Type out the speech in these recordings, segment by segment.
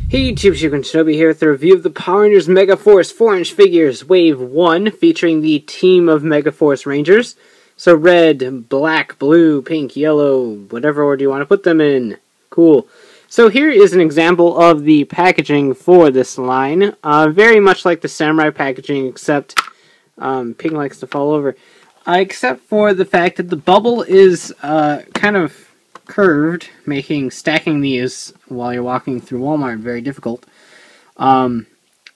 Hey YouTube, Shinobi here with a review of the Power Rangers Megaforce 4-inch figures, Wave 1, featuring the team of Megaforce Rangers. So red, black, blue, pink, yellow, whatever order you want to put them in. Cool. So here is an example of the packaging for this line. Very much like the Samurai packaging, except Pink likes to fall over. Except for the fact that the bubble is kind of curved, making stacking these while you're walking through Walmart very difficult. And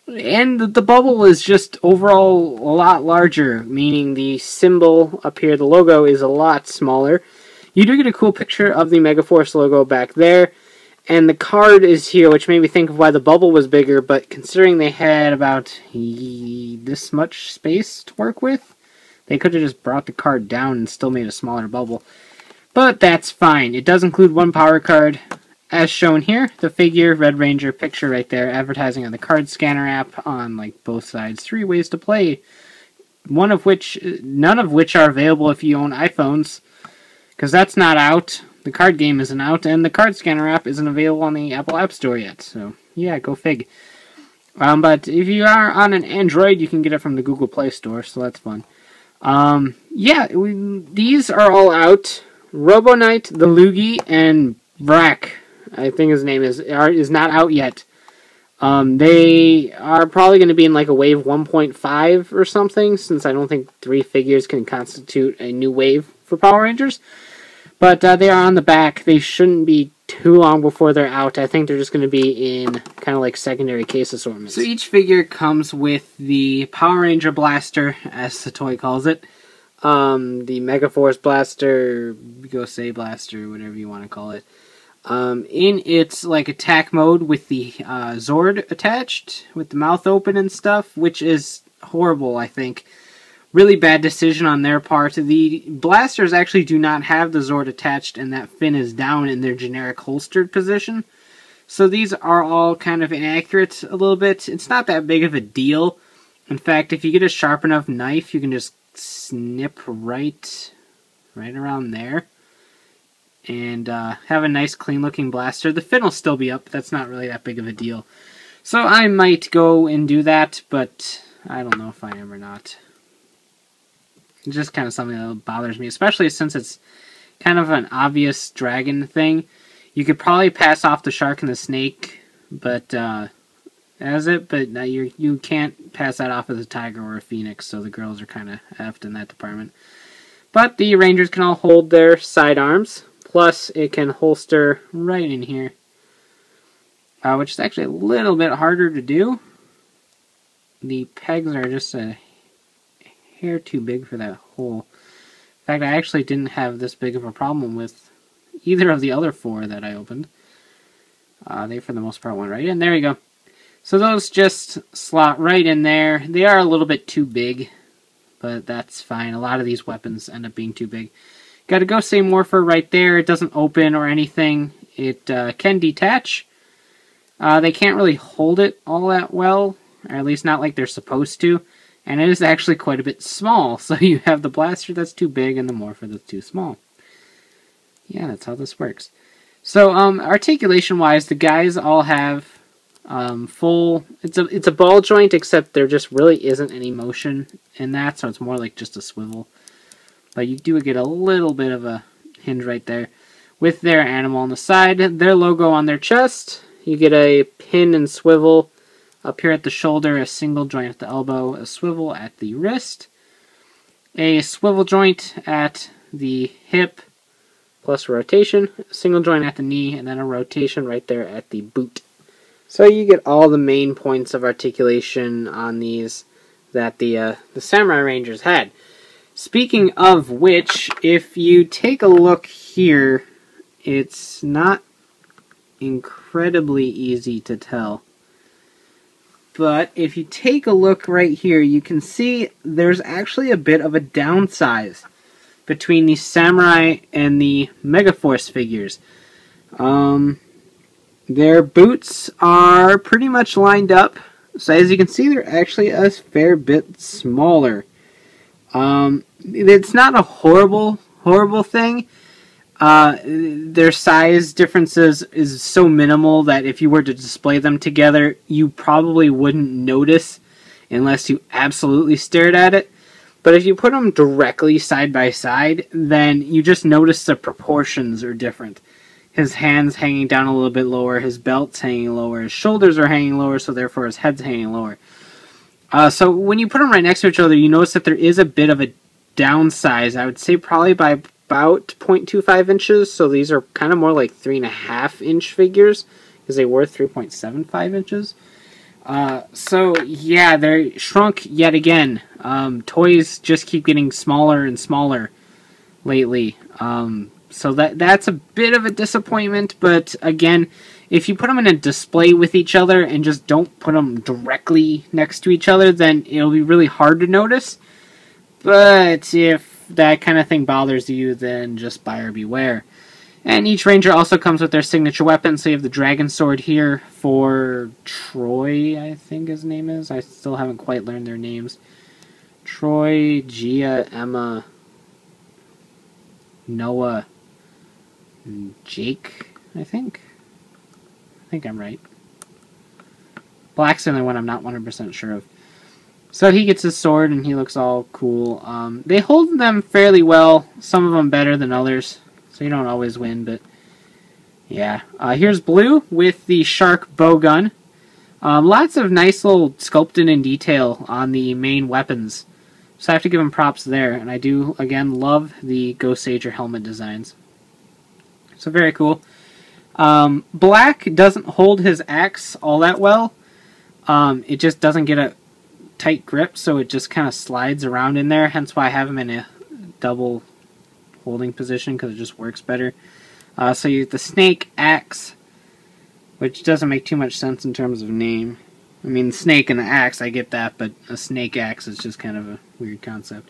the bubble is just overall a lot larger, meaning the symbol up here, the logo, is a lot smaller. You do get a cool picture of the Megaforce logo back there, and the card is here, which made me think of why the bubble was bigger, but considering they had about this much space to work with, they could have just brought the card down and still made a smaller bubble. But that's fine. It does include one power card, as shown here. The figure, Red Ranger picture right there, advertising on the card scanner app on like both sides. 3 ways to play. None of which are available if you own iPhones, because that's not out. The card game isn't out, and the card scanner app isn't available on the Apple App Store yet. So yeah, go fig. But if you are on an Android, you can get it from the Google Play Store, so that's fun. Yeah, these are all out. Robo Knight, the Loogie, and Vrak, I think his name is not out yet. They are probably going to be in like a wave 1.5 or something, since I don't think 3 figures can constitute a new wave for Power Rangers. But they are on the back. They shouldn't be too long before they're out. I think they're just going to be in kind of like secondary case assortments. So each figure comes with the Power Ranger Blaster, as the toy calls it. The Megaforce Blaster, Gosei Blaster, whatever you want to call it. In its like attack mode with the Zord attached, with the mouth open and stuff, which is horrible, I think. Really bad decision on their part. The blasters actually do not have the Zord attached, and that fin is down in their generic holstered position. So these are all kind of inaccurate a little bit. It's not that big of a deal. In fact, if you get a sharp enough knife, you can just snip right around there and have a nice clean looking blaster. The fin will still be up, but that's not really that big of a deal. So I might go and do that, but I don't know if I am or not. It's just kind of something that bothers me, especially since it's kind of an obvious dragon thing. You could probably pass off the shark and the snake, but you can't pass that off as a tiger or a phoenix, so the girls are kind of effed in that department. But the Rangers can all hold their sidearms, plus it can holster right in here, which is actually a little bit harder to do. The pegs are just a hair too big for that hole. In fact, I actually didn't have this big of a problem with either of the other 4 that I opened. They, for the most part, went right in. There you go. So those just slot right in there. They are a little bit too big, but that's fine. A lot of these weapons end up being too big. Got a Gosei Morpher right there. It doesn't open or anything. It can detach. They can't really hold it all that well, or at least not like they're supposed to. And it is actually quite a bit small. So you have the blaster that's too big and the Morpher that's too small. Yeah, that's how this works. So articulation-wise, the guys all have full, it's a ball joint, except there just really isn't any motion in that, so it's more like just a swivel. But you do get a little bit of a hinge right there. With their animal on the side, their logo on their chest, you get a pin and swivel up here at the shoulder, a single joint at the elbow, a swivel at the wrist, a swivel joint at the hip, plus rotation, a single joint at the knee, and then a rotation right there at the boot. So you get all the main points of articulation on these that the Samurai Rangers had. Speaking of which, if you take a look here, it's not incredibly easy to tell. But if you take a look right here, you can see there's actually a bit of a downsize between the Samurai and the Megaforce figures. Their boots are pretty much lined up. So as you can see, they're actually a fair bit smaller. It's not a horrible thing. Their size differences is so minimal that if you were to display them together, you probably wouldn't notice unless you absolutely stared at it. But if you put them directly side by side, then you just notice the proportions are different. His hands hanging down a little bit lower, his belt's hanging lower, his shoulders are hanging lower, so therefore his head's hanging lower. So when you put them right next to each other, you notice that there is a bit of a downsize. I would say probably by about 0.25 inches, so these are kind of more like 3.5-inch figures, because they were 3.75 inches. So yeah, they're shrunk yet again. Toys just keep getting smaller and smaller lately. So that's a bit of a disappointment, but again, if you put them in a display with each other and just don't put them directly next to each other, then it'll be really hard to notice. But if that kind of thing bothers you, then just buyer beware. And each Ranger also comes with their signature weapon, so you have the Dragon Zord here for Troy, I think his name is. I still haven't quite learned their names. Troy, Gia, Emma, Noah, and Jake, I think. I think I'm right. Black's the only one I'm not 100% sure of. So he gets his sword and he looks all cool. They hold them fairly well, some of them better than others. So you don't always win, but yeah. Here's Blue with the Shark bow gun. Lots of nice little sculpted in detail on the main weapons. So I have to give him props there. And I do, again, love the Goseiger helmet designs. So very cool. Black doesn't hold his axe all that well. It just doesn't get a tight grip, so it just kind of slides around in there. Hence why I have him in a double holding position, because it just works better. So you get the snake axe, which doesn't make too much sense in terms of name. I mean, snake and the axe, I get that, but a snake axe is just kind of a weird concept.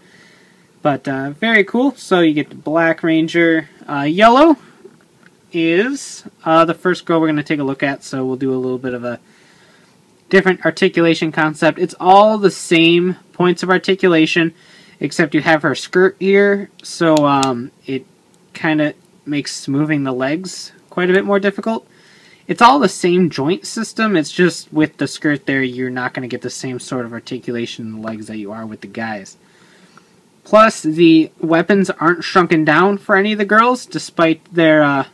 But very cool. So you get the Black Ranger. Yellow is the first girl we're going to take a look at, so we'll do a little bit of a different articulation concept. It's all the same points of articulation, except you have her skirt here, so it kind of makes moving the legs quite a bit more difficult. It's all the same joint system, it's just with the skirt there, you're not going to get the same sort of articulation in the legs that you are with the guys. Plus, the weapons aren't shrunken down for any of the girls, despite their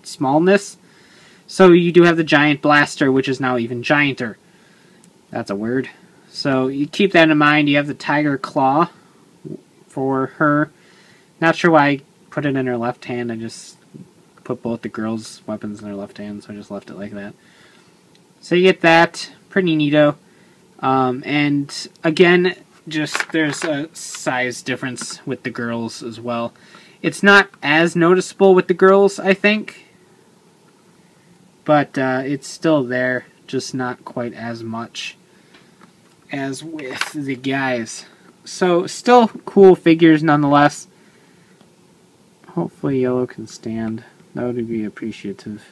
smallness. So you do have the Giant Blaster, which is now even gianter. That's a word. So you keep that in mind. You have the Tiger Claw for her. Not sure why I put it in her left hand. I just put both the girls' weapons in their left hand, so I just left it like that. So you get that. Pretty neato. And again, just there's a size difference with the girls as well. It's not as noticeable with the girls, I think. But it's still there, just not quite as much as with the guys. So, still cool figures nonetheless. Hopefully Yellow can stand. That would be appreciative.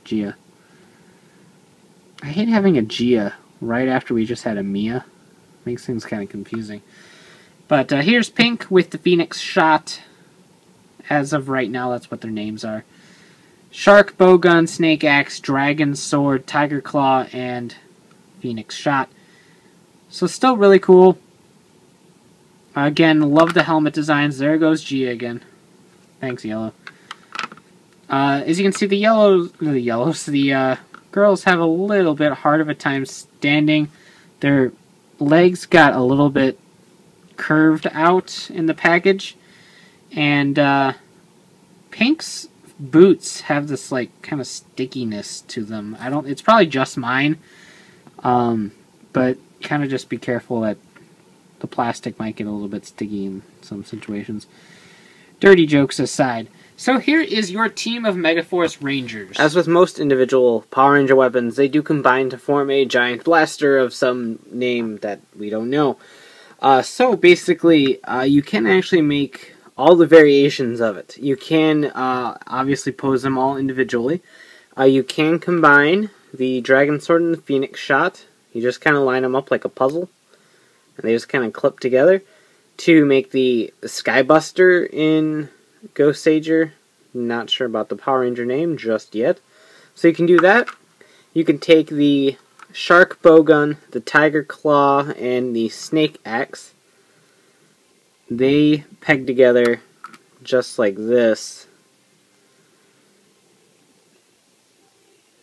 Gia. I hate having a Gia right after we just had a Mia. Makes things kind of confusing. But here's Pink with the Phoenix Shot. As of right now, that's what their names are. Shark, Bowgun, Snake Axe, Dragon Sword, Tiger Claw, and Phoenix Shot. So still really cool. Again, love the helmet designs. There goes Gia again. Thanks, Yellow. As you can see, the girls have a little bit hard of a time standing. Their legs got a little bit curved out in the package. And Pink's boots have this like kind of stickiness to them. It's probably just mine, but kind of just be careful that the plastic might get a little bit sticky in some situations. Dirty jokes aside, so here is your team of Megaforce Rangers. As with most individual Power Ranger weapons, they do combine to form a giant blaster of some name that we don't know. So basically, you can actually make all the variations of it. You can obviously pose them all individually. You can combine the Dragon Zord and the Phoenix Shot. You just kind of line them up like a puzzle, and they just kind of clip together to make the Sky Buster in Goseiger. Not sure about the Power Ranger name just yet. So you can do that. You can take the Shark Bowgun, the Tiger Claw, and the Snake Axe. They peg together just like this.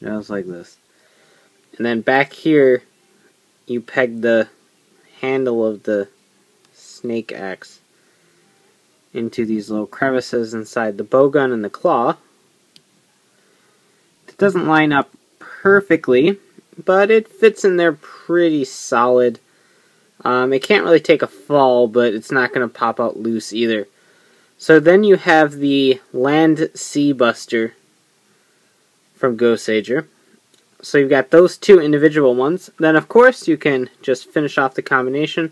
Just like this. And then back here, you peg the handle of the Snake Axe into these little crevices inside the bowgun and the claw. It doesn't line up perfectly, but it fits in there pretty solid. It can't really take a fall, but it's not going to pop out loose either. So then you have the Land Sea Buster from Goseiger. So you've got those two individual ones. Then of course you can just finish off the combination.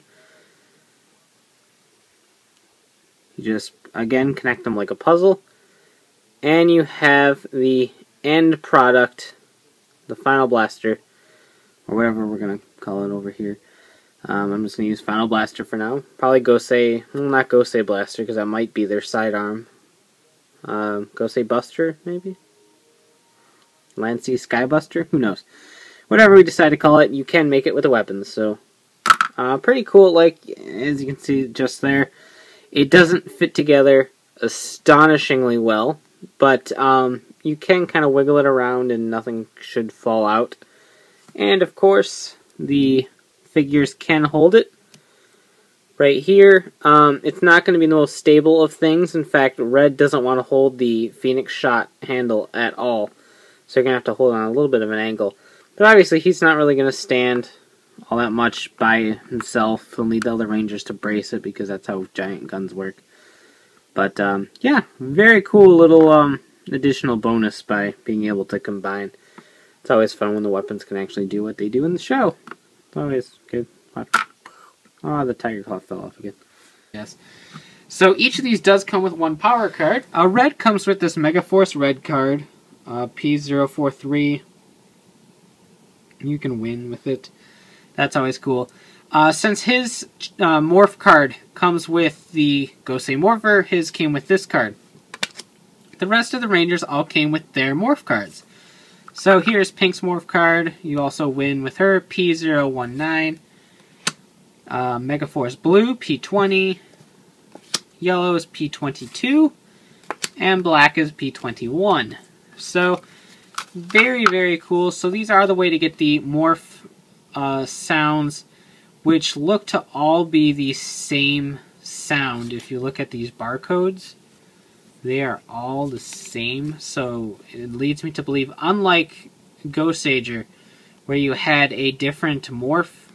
You just, again, connect them like a puzzle. And you have the end product, the final blaster, or whatever we're going to call it over here. I'm just going to use Final Blaster for now. Probably Gosei, well, not Gosei Blaster, because that might be their sidearm. Gosei Buster, maybe? Lancy Sky Buster? Who knows? Whatever we decide to call it, you can make it with the weapons, so... pretty cool, like, as you can see just there. It doesn't fit together astonishingly well, but you can kind of wiggle it around and nothing should fall out. And, of course, the figures can hold it. Right here, it's not going to be the most stable of things. In fact, Red doesn't want to hold the Phoenix Shot handle at all. So you're going to have to hold on a little bit of an angle. But obviously, he's not really going to stand all that much by himself. He'll need the other Rangers to brace it because that's how giant guns work. But, yeah, very cool little additional bonus by being able to combine. It's always fun when the weapons can actually do what they do in the show. It's always good. Oh, the Tiger Claw fell off again. Yes. So each of these does come with one power card. Red comes with this Megaforce Red card. P043. You can win with it. That's always cool. Since his Morph card comes with the Gosei Morpher, his came with this card. The rest of the Rangers all came with their Morph cards. So here's Pink's Morph card. You also win with her, P019. Megaforce Blue, P20. Yellow is P22. And black is P21. So, very, very cool. So these are the way to get the Morph sounds, which look to all be the same sound. If you look at these barcodes, they are all the same. So it leads me to believe, unlike Goseiger, where you had a different morph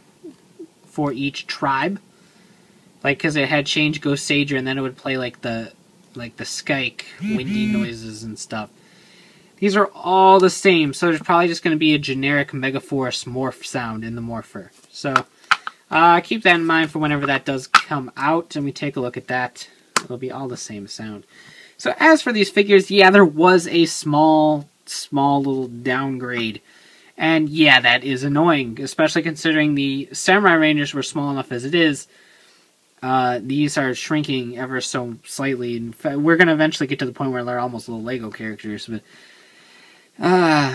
for each tribe, like because it had changed Goseiger and then it would play like the skyke windy noises and stuff. These are all the same, so there's probably just going to be a generic Megaforce morph sound in the Morpher. So keep that in mind for whenever that does come out, and we take a look at that. It'll be all the same sound. So as for these figures, yeah, there was a small little downgrade. And yeah, that is annoying, especially considering the Samurai Rangers were small enough as it is. These are shrinking ever so slightly. In fact, we're going to eventually get to the point where they're almost little Lego characters, but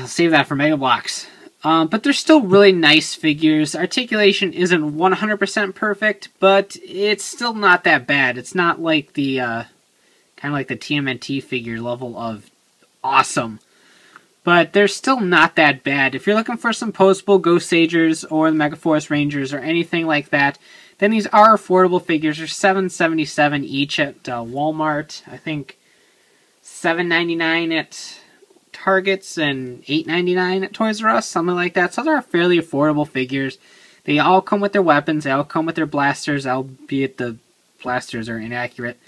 save that for Mega Bloks. But they're still really nice figures. Articulation isn't 100% perfect, but it's still not that bad. It's not like the kind of like the TMNT figure level of awesome. But they're still not that bad. If you're looking for some posable Goseigers or the Megaforce Rangers or anything like that, then these are affordable figures. They're $7.77 each at Walmart. I think $7.99 at Targets and $8.99 at Toys R Us, something like that. So they're fairly affordable figures. They all come with their weapons. They all come with their blasters, albeit the blasters are inaccurate.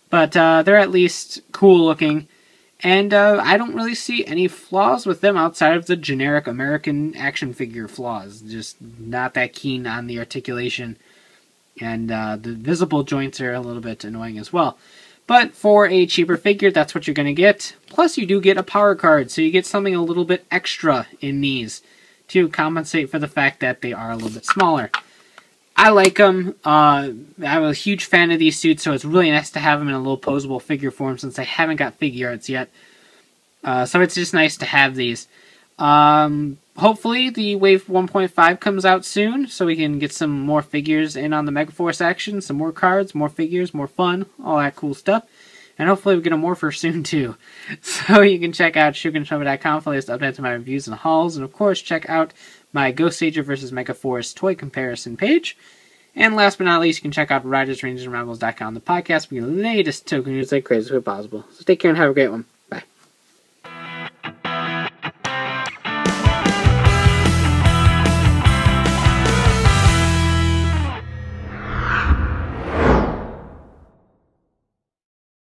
But they're at least cool looking. And I don't really see any flaws with them outside of the generic American action figure flaws. Just not that keen on the articulation. And the visible joints are a little bit annoying as well. But for a cheaper figure, that's what you're going to get. Plus, you do get a power card, so you get something a little bit extra in these to compensate for the fact that they are a little bit smaller. I like them. I'm a huge fan of these suits, so it's really nice to have them in a little posable figure form since I haven't got Figuarts yet. So it's just nice to have these. Hopefully the Wave 1.5 comes out soon, so we can get some more figures in on the Megaforce action, some more cards, more figures, more fun, all that cool stuff. And hopefully we get a Morpher soon too. So you can check out shugenshova.com for the latest updates on my reviews and hauls, and of course check out my Goseiger vs. Megaforce toy comparison page. And last but not least, you can check out RidersRangersRambles.com, the podcast for your latest token news like crazy as possible. So take care and have a great one.